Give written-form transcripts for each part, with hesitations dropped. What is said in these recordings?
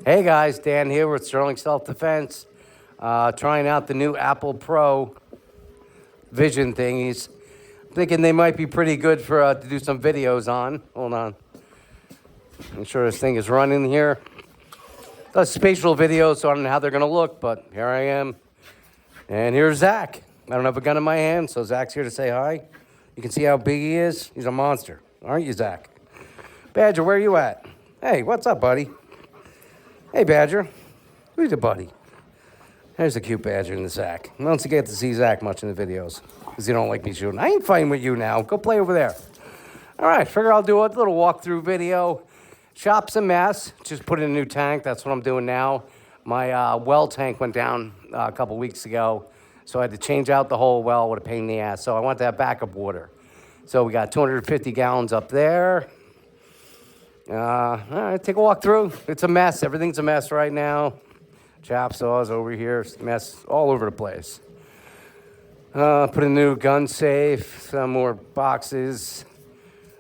Hey guys, Dan here with Sterling Self Defense. Trying out the new Apple Pro Vision thingies. Thinking they might be pretty good for to do some videos on. Hold on. Make sure this thing is running here. Does spatial videos, so I don't know how they're going to look, but here I am. And here's Zach. I don't have a gun in my hand, so Zach's here to say hi. You can see how big he is. He's a monster. Aren't you, Zach? Badger, where are you at? Hey, what's up, buddy? Hey, Badger. Who's your buddy? There's a cute Badger in the Zach. I don't get to see Zach much in the videos because you don't like me shooting. I ain't fighting with you now. Go play over there. All right, figure I'll do a little walkthrough video. Shop's a mess. Just put in a new tank. That's what I'm doing now. My well tank went down a couple weeks ago, so I had to change out the whole well. What a pain in the ass. So I want to have backup water. So we got 250 gallons up there. All right, take a walk through. It's a mess. Everything's a mess right now. Chop saws over here, mess all over the place. Put a new gun safe, some more boxes.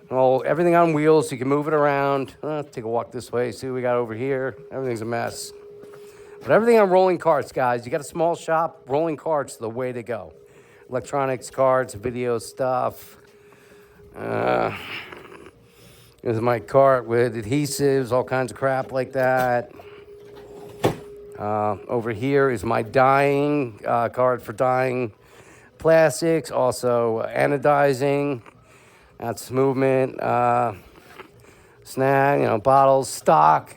Everything on wheels so you can move it around. Take a walk this way, see what we got over here. Everything's a mess. But everything on rolling carts, guys. You got a small shop, rolling carts the way to go. Electronics, carts, video stuff. Here's my cart with adhesives, all kinds of crap like that. Over here is my dyeing card for dyeing plastics, also anodizing. That's movement, snag, bottles, stock,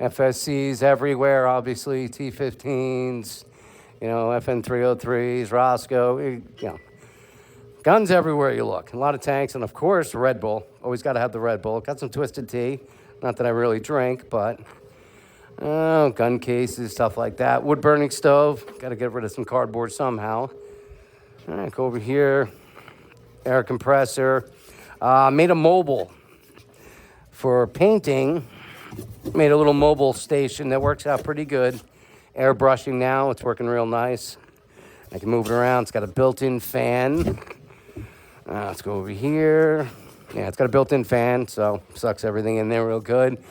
FSCs everywhere, obviously, T15s, FN303s, Roscoe, guns everywhere you look. A lot of tanks, and of course, Red Bull. Always got to have the Red Bull. Got some Twisted Tea. Not that I really drink, but gun cases, stuff like that. Wood burning stove. Got to get rid of some cardboard somehow. All right, go over here. Air compressor. Made a mobile for painting. Made a little mobile station that works out pretty good. Airbrushing now. It's working real nice. I can move it around. It's got a built-in fan. Let's go over here. Yeah, it's got a built-in fan, so sucks everything in there real good.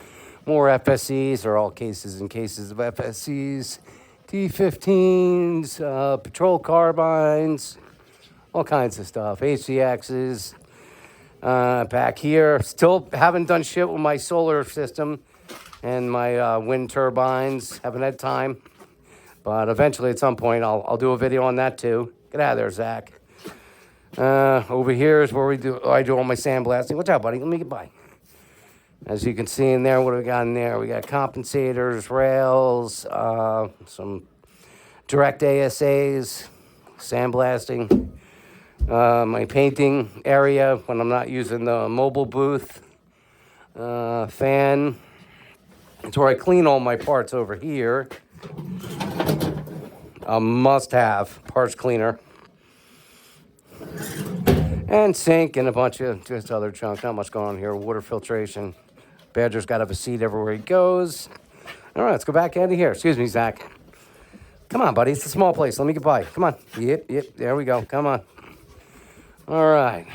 More FSCs, are all cases and cases of FSCs. T15s, patrol carbines, all kinds of stuff. HCXs. Back here, still haven't done shit with my solar system and my wind turbines. Haven't had time, but eventually at some point I'll do a video on that too. Get out of there, Zach. Over here is where I do all my sandblasting. Watch out, buddy. Let me get by. As you can see in there, what do we got in there? We got compensators, rails, some direct ASAs, sandblasting. My painting area when I'm not using the mobile booth. Fan. It's where I clean all my parts over here. A must-have parts cleaner. And sink and a bunch of just other junk. Not much going on here. Water filtration. Badger's got to have a seat everywhere he goes. All right, let's go back out of here. Excuse me, Zach. Come on, buddy. It's a small place. Let me get by. Come on. Yep. There we go. Come on. All right.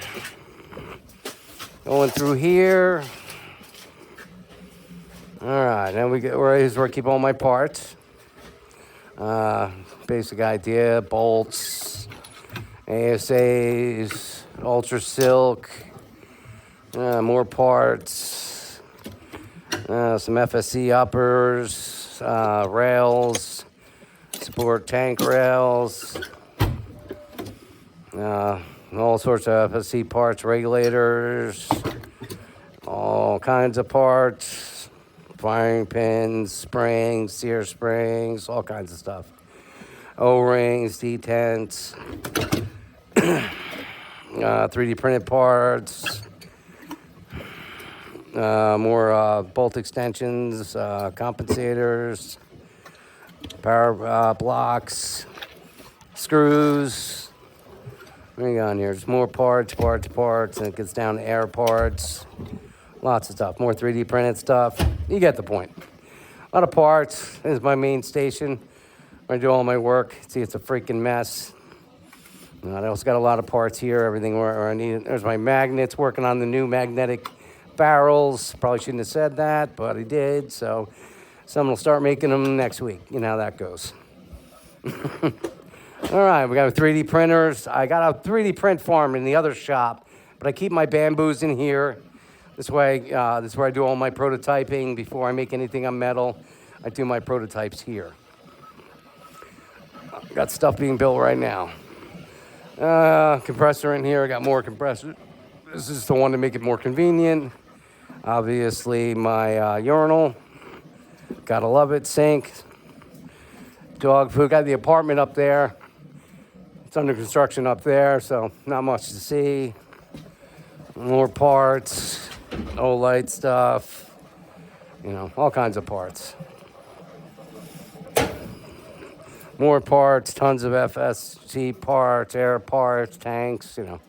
Going through here. All right. Now here's where I keep all my parts. Basic idea. Bolts. ASAs. Ultra Silk. More parts. Some FSC uppers. Rails. Sport tank rails. All sorts of FSC parts, regulators, all kinds of parts, firing pins, springs, sear springs, all kinds of stuff. O-rings, detents, 3D printed parts, more bolt extensions, compensators, power blocks, screws. What do we got on here? There's more parts, and it gets down to air parts. Lots of stuff. More 3D printed stuff. You get the point. A lot of parts. This is my main station where I do all my work. See, it's a freaking mess. I also got a lot of parts here. Everything where I need it. There's my magnets. Working on the new magnetic barrels. Probably shouldn't have said that, but I did. So Someone will start making them next week. You know how that goes. All right, we got 3D printers. I got a 3D print farm in the other shop, but I keep my bamboos in here. This way, this is where I do all my prototyping before I make anything on metal. I do my prototypes here. Got stuff being built right now. Compressor in here. I got more compressor. This is the one to make it more convenient. Obviously, my urinal. Gotta love it. Sink. Dog food. Got the apartment up there. It's under construction up there, so not much to see. More parts. Olight stuff. You know, all kinds of parts. More parts, tons of FSC parts, air parts, tanks, you know.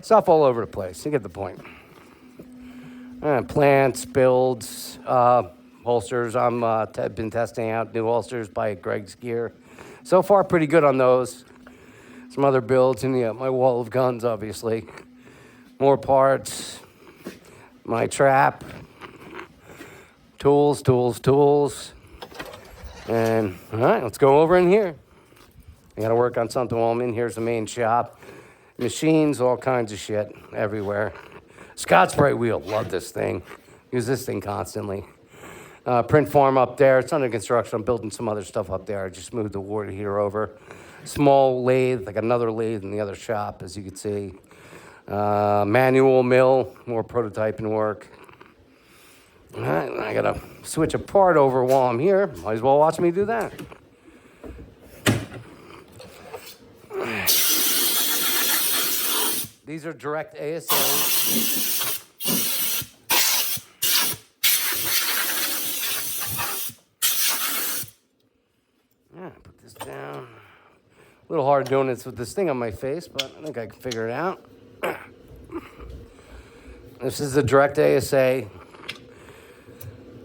Stuff all over the place. You get the point. Plants, builds, holsters. I've been testing out new holsters by Greg's Gear. So far, pretty good on those. Some other builds, and yeah, my wall of guns, obviously. More parts. My trap. Tools. And, all right, let's go over in here. I got to work on something while I'm in. Here's the main shop. Machines, all kinds of shit everywhere. Scotch-Brite wheel, love this thing. Use this thing constantly. Print farm up there. It's under construction. I'm building some other stuff up there. I just moved the water heater over. Small lathe, like another lathe in the other shop, as you can see. Manual mill, more prototyping work. All right, I got to switch a part over while I'm here. Might as well watch me do that. These are direct ASAs. Yeah, put this down. A little hard doing this with this thing on my face, but I think I can figure it out. This is the direct ASA.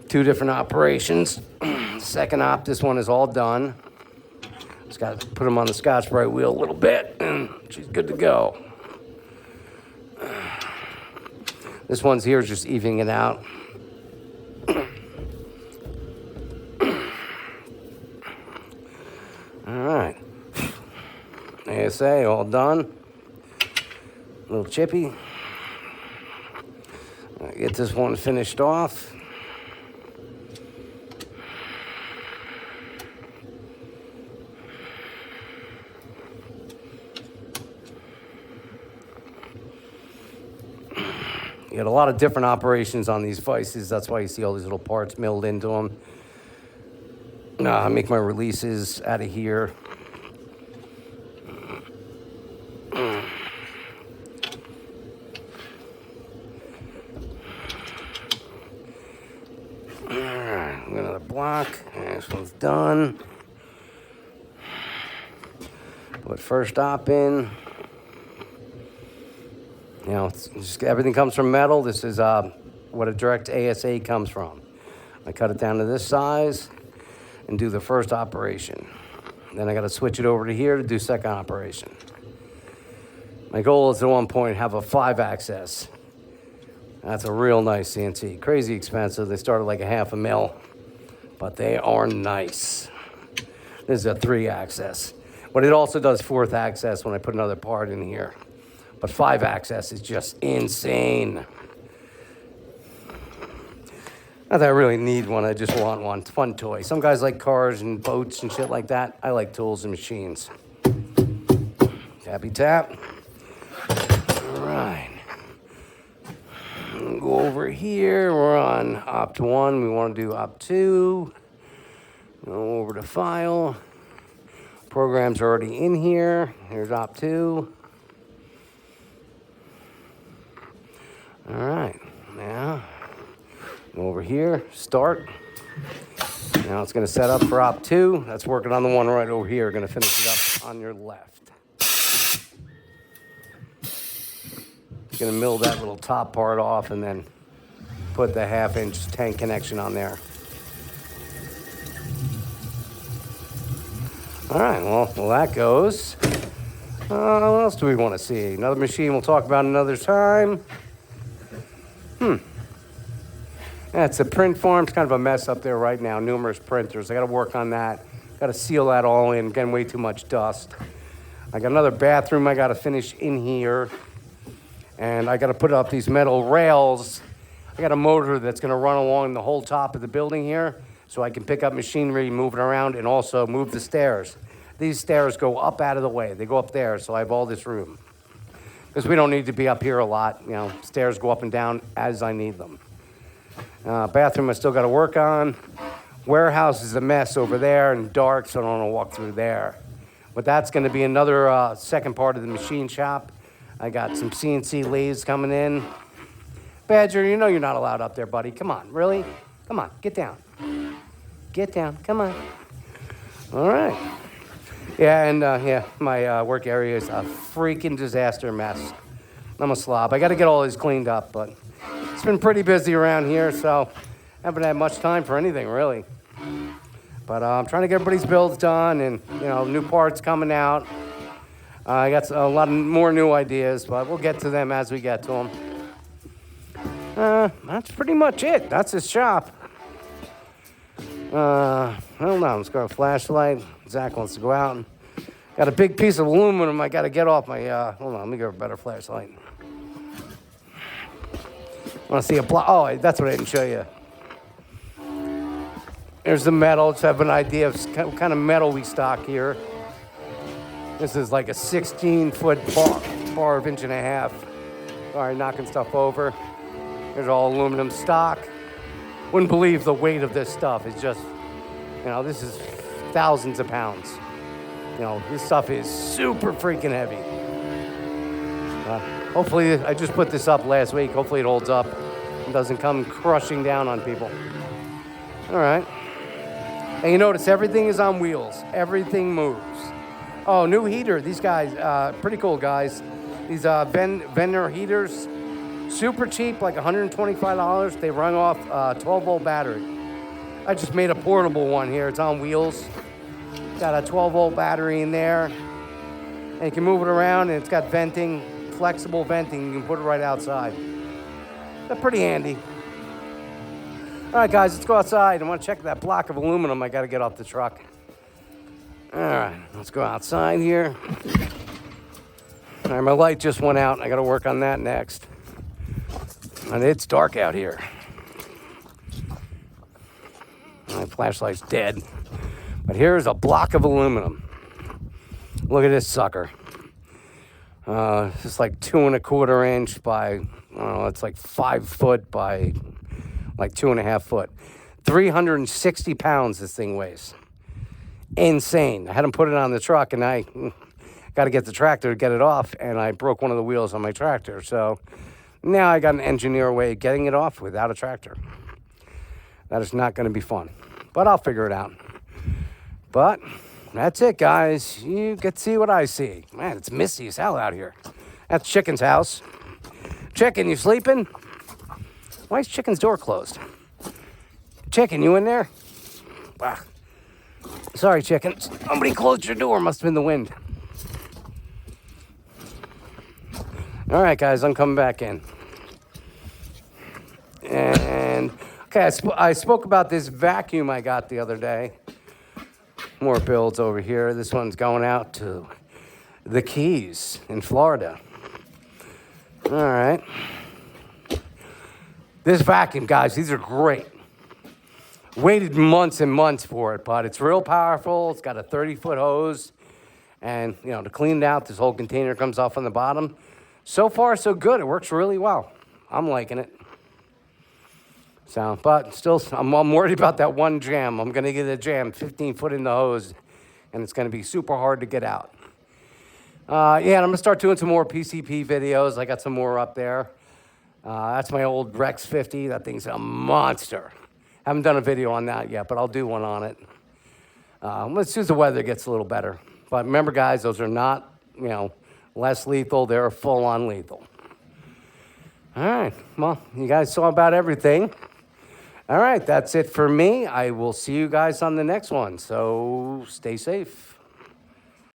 2 different operations. Second op, this one is all done. Just got to put them on the Scotch-Brite wheel a little bit, and she's good to go. This one's here is just evening it out. All right. ASA, all done. A little chippy. Get this one finished off. You got a lot of different operations on these vices. That's why you see all these little parts milled into them. I make my releases out of here. Alright, another block. This one's done. Put first op in. You know, it's just, everything comes from metal. This is what a direct ASA comes from. I cut it down to this size and do the first operation. Then I got to switch it over to here to do second operation. My goal is at one point have a 5-axis. That's a real nice CNC. Crazy expensive. They start at like $500,000, but they are nice. This is a 3-axis. But it also does 4th axis when I put another part in here. But 5-axis is just insane. Not that I really need one, I just want one. It's a fun toy. Some guys like cars and boats and shit like that. I like tools and machines. Tappy tap. All right. Go over here. We're on Opt 1. We want to do Opt 2. Go over to File. Program's already in here. Here's Opt 2. All right, now go over here, start. Now it's gonna set up for Op 2. That's working on the one right over here. Gonna finish it up on your left. Gonna mill that little top part off and then put the 1/2-inch tank connection on there. All right, well that goes. What else do we want to see? Another machine we'll talk about another time. That's a print farm. It's kind of a mess up there right now. Numerous printers. I got to work on that. Got to seal that all in. Getting way too much dust. I got another bathroom I got to finish in here. And I got to put up these metal rails. I got a motor that's going to run along the whole top of the building here so I can pick up machinery, move it around, and also move the stairs. These stairs go up out of the way. They go up there, so I have all this room. Because we don't need to be up here a lot. You know, stairs go up and down as I need them. Bathroom I still got to work on. Warehouse is a mess over there and dark, so I don't want to walk through there. But that's going to be another second part of the machine shop. I got some CNC lathes coming in. Badger, you know you're not allowed up there, buddy. Come on, really? Come on, get down. Get down, come on. All right. Yeah, and my work area is a freaking disaster mess. I'm a slob. I got to get all this cleaned up, but it's been pretty busy around here, so I haven't had much time for anything, really. But I'm trying to get everybody's builds done and, you know, new parts coming out. I got a lot more new ideas, but we'll get to them as we get to them. That's pretty much it. That's his shop. I don't know. Let's go a flashlight. Zach wants to go out. Got a big piece of aluminum I got to get off my... hold on, let me get a better flashlight. I want to see a block. Oh, that's what I didn't show you. There's the metal. Let's have an idea of what kind of metal we stock here. This is like a 16-foot bar of 1.5 inches. Sorry, knocking stuff over. There's all aluminum stock. Wouldn't believe the weight of this stuff. It's just, you know, this is thousands of pounds. You know, this stuff is super freaking heavy. Hopefully, I just put this up last week. Hopefully it holds up and doesn't come crushing down on people. All right. And you notice everything is on wheels. Everything moves. Oh, new heater. These guys, pretty cool guys. These Vendor heaters, super cheap, like $125. They run off 12-volt battery. I just made a portable one here. It's on wheels. Got a 12-volt battery in there. And you can move it around, and it's got venting, flexible venting. You can put it right outside. They're pretty handy. All right, guys, let's go outside. I want to check that block of aluminum I got to get off the truck. All right, let's go outside here. All right, my light just went out. I got to work on that next. And it's dark out here. My flashlight's dead. But here's a block of aluminum. Look at this sucker. It's like 2¼ inch by, I don't know, it's like 5 foot by like 2.5 foot. 360 pounds this thing weighs. Insane. I had him put it on the truck, and I got to get the tractor to get it off, and I broke one of the wheels on my tractor. So now I got an engineer way of getting it off without a tractor. That is not going to be fun, but I'll figure it out. But that's it, guys. You get to see what I see. Man, it's misty as hell out here. That's Chicken's house. Chicken, you sleeping? Why is Chicken's door closed? Chicken, you in there? Ah. Sorry, Chicken. Somebody closed your door. Must have been the wind. All right, guys, I'm coming back in. And, okay, I spoke about this vacuum I got the other day. More builds over here. This one's going out to the Keys in Florida. All right. This vacuum, guys, these are great. Waited months and months for it, but it's real powerful. It's got a 30-foot hose. And, you know, to clean it out, this whole container comes off on the bottom. So far, so good. It works really well. I'm liking it. So, but still, I'm worried about that one jam. I'm going to get a jam 15 foot in the hose, and it's going to be super hard to get out. Yeah, and I'm going to start doing some more PCP videos. I got some more up there. That's my old Rex 50. That thing's a monster. Haven't done a video on that yet, but I'll do one on it. As soon as the weather gets a little better. But remember, guys, those are not, you know, less lethal. They're full-on lethal. All right. Well, you guys saw about everything. All right. That's it for me. I will see you guys on the next one. So stay safe.